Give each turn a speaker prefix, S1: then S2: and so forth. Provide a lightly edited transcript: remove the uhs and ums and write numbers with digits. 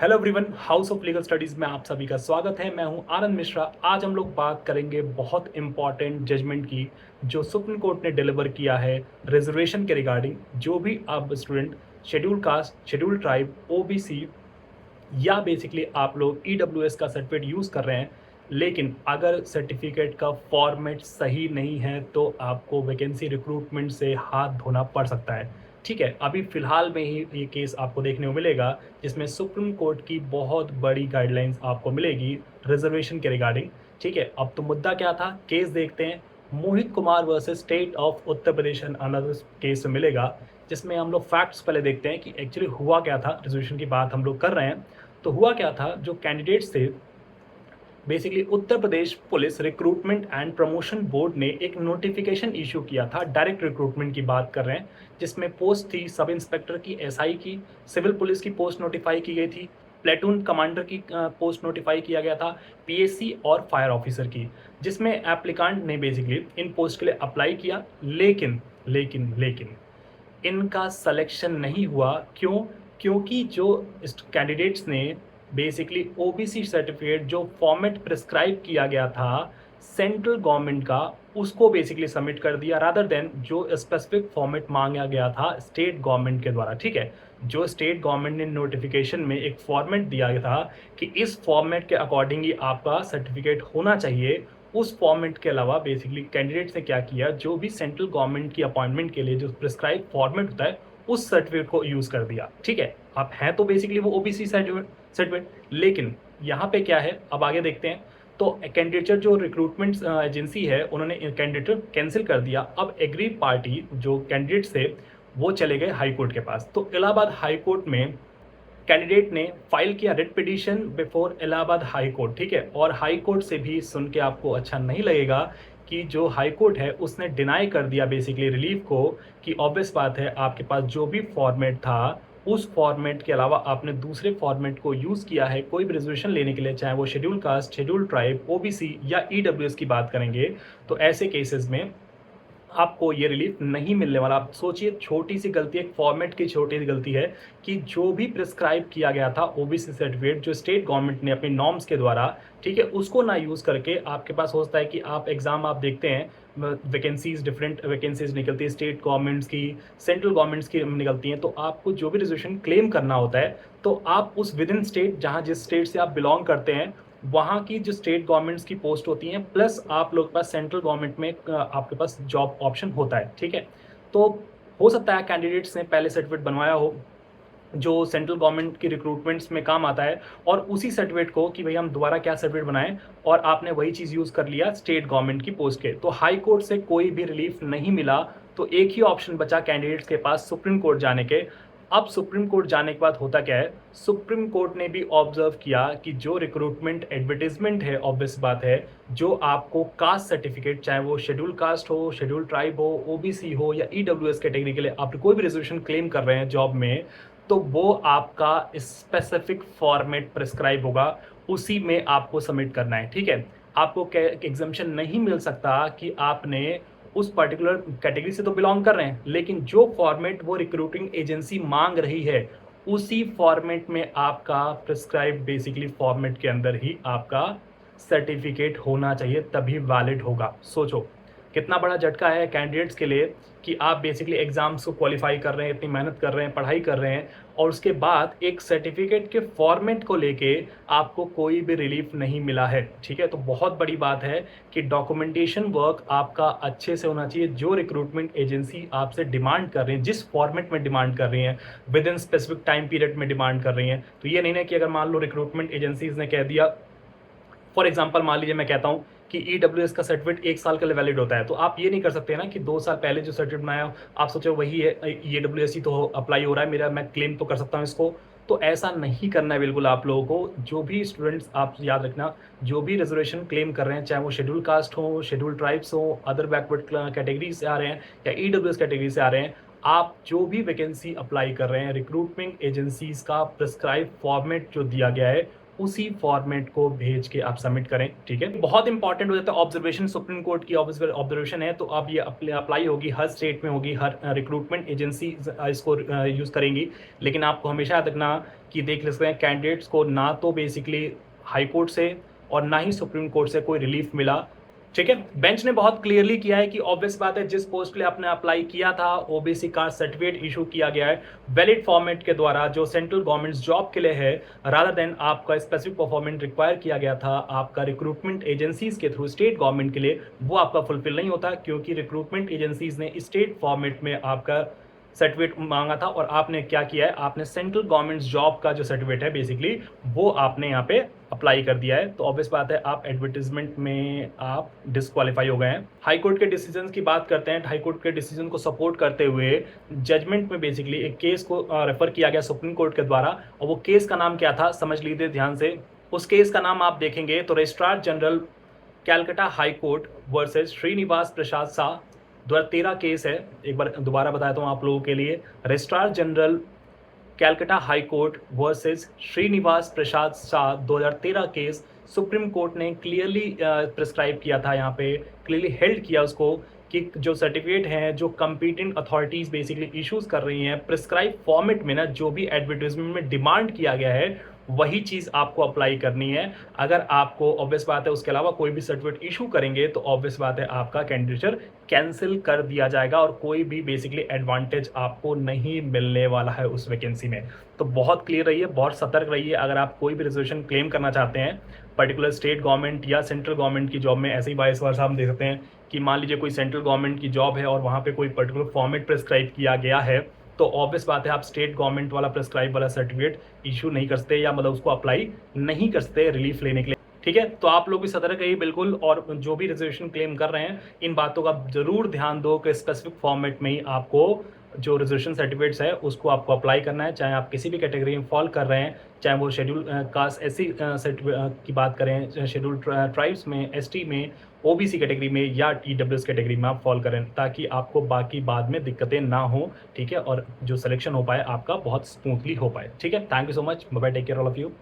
S1: Hello everyone, house of legal studies में आप सभी का स्वागत है। मैं हूं आनंद मिश्रा। आज हम लोग बात करेंगे बहुत इंपॉर्टेंट जजमेंट की जो सुप्रीम कोर्ट ने डिलीवर किया है रिजर्वेशन के रिगार्डिंग। जो भी आप student schedule caste, schedule tribe, OBC या बेसिकली आप लोग ईडब्ल्यूएस का सर्टिफिकेट यूज़ कर रहे हैं, लेकिन अगर सर्टिफिकेट का फॉर्मेट सही नहीं है तो आपको वैकेंसी रिक्रूटमेंट से हाथ धोना पड़ सकता है। ठीक है, अभी फ़िलहाल में ही ये केस आपको देखने को मिलेगा जिसमें सुप्रीम कोर्ट की बहुत बड़ी गाइडलाइंस आपको मिलेगी रिजर्वेशन के रिगार्डिंग। ठीक है, अब तो मुद्दा क्या था, केस देखते हैं। Mohit Kumar versus state of Uttar Pradesh another case में मिलेगा, जिसमें हम लोग फैक्ट्स पहले देखते हैं कि एक्चुअली हुआ क्या था। रिजर्वेशन की बात हम लोग कर रहे हैं, तो हुआ क्या था, जो कैंडिडेट्स थे basically Uttar Pradesh police recruitment and promotion board ने एक नोटिफिकेशन इशू किया था। डायरेक्ट रिक्रूटमेंट की बात कर रहे हैं, जिसमें पोस्ट थी सब इंस्पेक्टर की, एसआई की, सिविल पुलिस की पोस्ट नोटिफाई की गई थी, प्लेटून कमांडर की पोस्ट नोटिफाई किया गया था, पीएससी और फायर ऑफिसर की, जिसमें एप्लीकांट ने बेसिकली इन पोस्ट के लिए अप्लाई किया। लेकिन लेकिन लेकिन इनका सिलेक्शन नहीं हुआ। क्यों? क्योंकि जो कैंडिडेट्स ने बेसिकली ओबीसी सर्टिफिकेट जो फॉर्मेट प्रिस्क्राइब किया गया था सेंट्रल गवर्नमेंट का, उसको बेसिकली सबमिट कर दिया रादर देन जो स्पेसिफिक फॉर्मेट मांगा गया था स्टेट गवर्नमेंट के द्वारा। ठीक है, जो स्टेट गवर्नमेंट ने नोटिफिकेशन में एक फॉर्मेट दिया गया था कि इस फॉर्मेट के अकॉर्डिंग ही आपका सर्टिफिकेट होना चाहिए, उस फॉर्मेट के अलावा बेसिकली कैंडिडेट्स ने क्या किया, जो भी सेंट्रल गवर्नमेंट की अपॉइंटमेंट के लिए जो प्रिस्क्राइब फॉर्मेट होता है उस सर्टिफिकेट को यूज कर दिया। ठीक है, आप हैं तो बेसिकली वो ओबीसी सर्टिफिकेट, लेकिन यहाँ पे क्या है, अब आगे देखते हैं। तो कैंडिडेचर जो रिक्रूटमेंट एजेंसी है उन्होंने कैंडिडेटर कैंसिल कर दिया। अब एग्री पार्टी जो कैंडिडेट्स थे वो चले गए हाई कोर्ट के पास। तो इलाहाबाद हाई कोर्ट में कैंडिडेट ने फाइल किया writ petition before Allahabad high court. ठीक है, और हाई कोर्ट से भी सुन के आपको अच्छा नहीं लगेगा कि जो हाई कोर्ट है उसने डिनाई कर दिया बेसिकली रिलीफ को, कि ऑब्वियस बात है आपके पास जो भी फॉर्मेट था उस फॉर्मेट के अलावा आपने दूसरे फॉर्मेट को यूज़ किया है कोई भी रिजर्वेशन लेने के लिए, चाहे वो schedule caste, schedule tribe, OBC या ईडब्ल्यूएस की बात करेंगे, तो ऐसे केसेस में आपको ये रिलीफ नहीं मिलने वाला। आप सोचिए, छोटी सी गलती, एक फॉर्मेट की छोटी सी गलती है कि जो भी प्रिस्क्राइब किया गया था ओबीसी सर्टिफिकेट जो स्टेट गवर्नमेंट ने अपनी नॉर्म्स के द्वारा, ठीक है, उसको ना यूज़ करके आपके पास होता है कि आप एग्जाम आप देखते हैं, वैकेंसीज डिफरेंट वैकेंसीज निकलती है, स्टेट गवर्नमेंट्स की, सेंट्रल गवर्नमेंट्स की निकलती हैं। तो आपको जो भी रिजर्वेशन क्लेम करना होता है तो आप उस विद इन स्टेट, जहाँ जिस स्टेट से आप बिलोंग करते हैं वहाँ की जो स्टेट गवर्नमेंट्स की पोस्ट होती हैं, प्लस आप लोग के पास सेंट्रल गवर्नमेंट में आपके पास जॉब ऑप्शन होता है। ठीक है, तो हो सकता है कैंडिडेट्स ने पहले सर्टिफिकेट बनवाया हो जो सेंट्रल गवर्नमेंट की रिक्रूटमेंट्स में काम आता है, और उसी सर्टिफिकेट को कि भाई हम दोबारा क्या सर्टिफिकेट बनाएं, और आपने वही चीज़ यूज़ कर लिया स्टेट गवर्नमेंट की पोस्ट के। तो हाई कोर्ट से कोई भी रिलीफ नहीं मिला, तो एक ही ऑप्शन बचा कैंडिडेट्स के पास, सुप्रीम कोर्ट जाने के। अब सुप्रीम कोर्ट जाने के बाद होता क्या है, सुप्रीम कोर्ट ने भी ऑब्जर्व किया कि जो रिक्रूटमेंट एडवर्टीजमेंट है, ऑब्वियस बात है, जो आपको कास्ट सर्टिफिकेट, चाहे वो शेड्यूल कास्ट हो, शेड्यूल ट्राइब हो, ओबीसी हो या ईडब्ल्यूएस कैटेगरी के लिए आप कोई भी रिजर्वेशन क्लेम कर रहे हैं जॉब में, तो वो आपका स्पेसिफिक फॉर्मेट प्रिस्क्राइब होगा, उसी में आपको सबमिट करना है। ठीक है, आपको एग्जाम्पशन नहीं मिल सकता कि आपने उस पर्टिकुलर कैटेगरी से तो बिलोंग कर रहे हैं, लेकिन जो फॉर्मेट वो रिक्रूटिंग एजेंसी मांग रही है उसी फॉर्मेट में आपका प्रिस्क्राइब बेसिकली फॉर्मेट के अंदर ही आपका सर्टिफिकेट होना चाहिए, तभी वैलिड होगा। सोचो कितना बड़ा झटका है कैंडिडेट्स के लिए कि आप बेसिकली एग्जाम्स को क्वालिफाई कर रहे हैं, इतनी मेहनत कर रहे हैं, पढ़ाई कर रहे हैं, और उसके बाद एक सर्टिफिकेट के फॉर्मेट को लेके आपको कोई भी रिलीफ नहीं मिला है। ठीक है, तो बहुत बड़ी बात है कि डॉक्यूमेंटेशन वर्क आपका अच्छे से होना चाहिए। जो रिक्रूटमेंट एजेंसी आपसे डिमांड कर रही है, जिस फॉर्मेट में डिमांड कर रही हैं, with in specific time period में डिमांड कर रही हैं, तो ये नहीं है कि अगर मान लो रिक्रूटमेंट एजेंसीज ने कह दिया, फॉर एग्जाम्पल मान लीजिए मैं कहता हूँ कि ईडब्ल्यूएस का सर्टिफिकेट 1 साल के लिए वैलिड होता है, तो आप ये नहीं कर सकते ना कि 2 साल पहले जो सर्टिफिकेट बनाया हो आप सोचो वही है, ईडब्ल्यूएस ही तो अप्लाई हो रहा है मेरा, मैं क्लेम तो कर सकता हूँ इसको। तो ऐसा नहीं करना है बिल्कुल आप लोगों को। जो भी स्टूडेंट्स, आप याद रखना, जो भी रिजर्वेशन क्लेम कर रहे हैं, चाहे वो शेड्यूल कास्ट हो, शेड्यूल ट्राइब्स हो, अदर बैकवर्ड कैटेगरी से आ रहे हैं या ईडब्ल्यूएस कैटेगरी से आ रहे हैं, आप जो भी वैकेंसी अप्लाई कर रहे हैं, रिक्रूटमेंट एजेंसीज का प्रिस्क्राइब फॉर्मेट जो दिया गया है उसी फॉर्मेट को भेज के आप सबमिट करें। ठीक है, बहुत इंपॉर्टेंट हो जाता है ऑब्जर्वेशन, सुप्रीम कोर्ट की ऑब्जर्वेशन है, तो अब ये अप्लाई होगी, हर स्टेट में होगी, हर रिक्रूटमेंट एजेंसी इसको यूज़ करेंगी। लेकिन आपको हमेशा याद रखना कि देख सकते हैं कैंडिडेट्स को ना तो बेसिकली हाई कोर्ट से और ना ही सुप्रीम कोर्ट से कोई रिलीफ मिला। ठीक है, बेंच ने बहुत क्लियरली किया है कि ऑब्वियस बात है जिस पोस्ट के लिए आपने अप्लाई किया था ओबीसी कास्ट सर्टिफिकेट इशू किया गया है वैलिड फॉर्मेट के द्वारा जो सेंट्रल गवर्नमेंट जॉब के लिए है, रादर देन आपका स्पेसिफिक परफॉर्मेंस रिक्वायर किया गया था आपका रिक्रूटमेंट एजेंसीज के थ्रू स्टेट गवर्नमेंट के लिए, वो आपका फुलफिल नहीं होता क्योंकि रिक्रूटमेंट एजेंसीज ने स्टेट फॉर्मेट में आपका सर्टिफिकेट मांगा था और आपने क्या किया है, आपने सेंट्रल गवर्नमेंट जॉब का जो सर्टिफिकेट है बेसिकली वो आपने यहाँ पे अप्लाई कर दिया है। तो ऑब्वियस बात है आप एडवर्टीजमेंट में आप डिस्क्वालीफाई हो गए हैं। हाई कोर्ट के डिसीजन की बात करते हैं। हाई कोर्ट के डिसीजन को सपोर्ट करते हुए जजमेंट में बेसिकली एक केस को रेफर किया गया सुप्रीम कोर्ट के द्वारा, और वो केस का नाम क्या था समझ लीजिए ध्यान से। उस केस का नाम आप देखेंगे तो registrar general Calcutta high court versus Srinivas Prasad Shah 2013 case है। एक बार दोबारा बताता हूँ आप लोगों के लिए, registrar general Calcutta high court versus Srinivas Prasad Shah 2013 case supreme court ने क्लियरली प्रिस्क्राइब किया था, यहाँ पे क्लियरली हेल्ड किया उसको कि जो सर्टिफिकेट हैं जो कंपीटेंट अथॉरिटीज बेसिकली इश्यूज कर रही हैं प्रिस्क्राइब फॉर्मेट में ना, जो भी एडवर्टीजमेंट में डिमांड किया गया है वही चीज़ आपको अप्लाई करनी है। अगर आपको ऑब्वियस बात है उसके अलावा कोई भी सर्टिफिकेट इशू करेंगे तो ऑब्वियस बात है आपका कैंडिडेचर कैंसिल कर दिया जाएगा और कोई भी बेसिकली एडवांटेज आपको नहीं मिलने वाला है उस वैकेंसी में। तो बहुत क्लियर रहिए, बहुत सतर्क रहिए। अगर आप कोई भी रिजर्वेशन क्लेम करना चाहते हैं पर्टिकुलर स्टेट गवर्नमेंट या सेंट्रल गवर्नमेंट की जॉब में, ऐसे ही वाइस वर्सा हम देख सकते हैं कि मान लीजिए कोई सेंट्रल गवर्नमेंट की जॉब है और वहाँ पे कोई पर्टिकुलर फॉर्मेट प्रिस्क्राइब किया गया है तो ऑब्वियस बात है आप स्टेट गवर्नमेंट वाला प्रिस्क्राइब वाला सर्टिफिकेट इशू नहीं कर सकते या मतलब उसको अप्लाई नहीं कर सकते रिलीफ लेने के लिए। ठीक है, तो आप लोग भी सतर्क रहिए बिल्कुल, और जो भी रिजर्वेशन क्लेम कर रहे हैं इन बातों का जरूर ध्यान दो कि स्पेसिफिक फॉर्मेट में ही आपको जो रिजर्वेशन सर्टिफिकेट्स है उसको आपको अप्लाई करना है, चाहे आप किसी भी कैटेगरी में फॉल कर रहे हैं, चाहे वो शेड्यूल कास्ट एससी की बात करें, शेड्यूल ट्राइब्स में, एसटी में, ओबीसी कैटेगरी में या ईडब्ल्यूएस कैटेगरी में आप फॉल करें, ताकि आपको बाकी बाद में दिक्कतें ना हो। ठीक है, और जो सिलेक्शन हो पाए आपका बहुत स्मूथली हो पाए। ठीक है, thank you so much, bye bye, take care all of you.